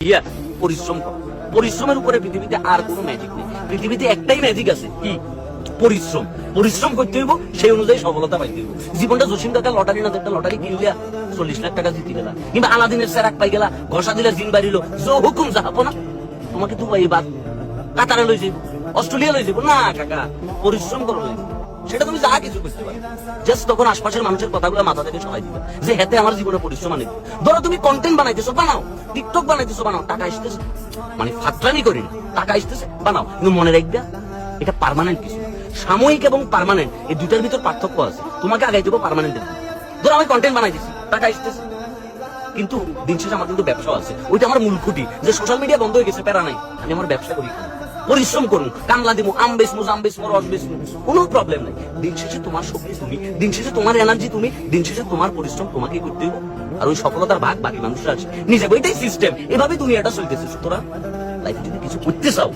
ইয়া পরিশ্রম করো। পরিশ্রমের উপরে পৃথিবীতে আর কোনো ম্যাজিক নেই। পৃথিবীতে একটাই ম্যাজিক আছে, কি? পরিশ্রম। পরিশ্রম করতে হইব, সেই অনুযায়ী সফলতা পাইতে হইব। জীবনটা জসিম কাকা লটারি না একটা লটারি কিনলিয়া 40 লাখ টাকা জিতে গেলা, কিংবা আলাদিনের সেরাক পাই গেলা, ঘষা দিলে জিন বাড়িল, জো হুকুম যাবো না তোমাকে দুবাই বাদ কাতারে লই যাইব, অস্ট্রেলিয়া লই যাইব না কাকা, পরিশ্রম করো লই যাইব। সেটা তুমি যা কিছু করতে পারো, জাস্ট তখন আশপাশের মানুষের কথাগুলো মাথা থেকে সবাই দিবে যে হেতে আমার জীবনে পরিশ্রম আনে। ধরো তুমি কন্টেন্ট বানাইতেছো, বানাও। টিকটক বানাইতেছো, বানাও। টাকা আসতেছে, মানে ফাত্রামি করি না, টাকা আসতেছে, বানাও। কিন্তু মনে রাখবে এটা পার্মানেন্ট কিছু, সাময়িক এবং পার্মানেন্ট এই দুটার ভিতর পার্থক্য আছে। তোমাকে আগাই দেবো পার্মানেন্ট। ধরো আমি কন্টেন্ট বানাই দিচ্ছি, টাকা আসতেছে, কিন্তু দিন শেষে আমার কিন্তু ব্যবসা আছে, ওইটা আমার মূল খুঁটি। যে সোশ্যাল মিডিয়া বন্ধ হয়ে গেছে, প্যারা নাই, আমি আমার ব্যবসা করি, পরিশ্রম করুন, কামলা দিব, আম বেচমু, জাম বেচমু, রস বেচমু, কোনো প্রবলেম নাই। দিন শেষে তোমার শক্তি তুমি, দিন শেষে তোমার এনার্জি তুমি, দিন শেষে তোমার পরিশ্রম তোমাকেই করতে হবে। আর ওই সফলতার ভাগ বাকি মানুষরা আছে নিজে। ওইটাই সিস্টেম, এভাবে দুনিয়াটা চলতেছে। সুতরাং লাইফে যদি কিছু করতে চাও,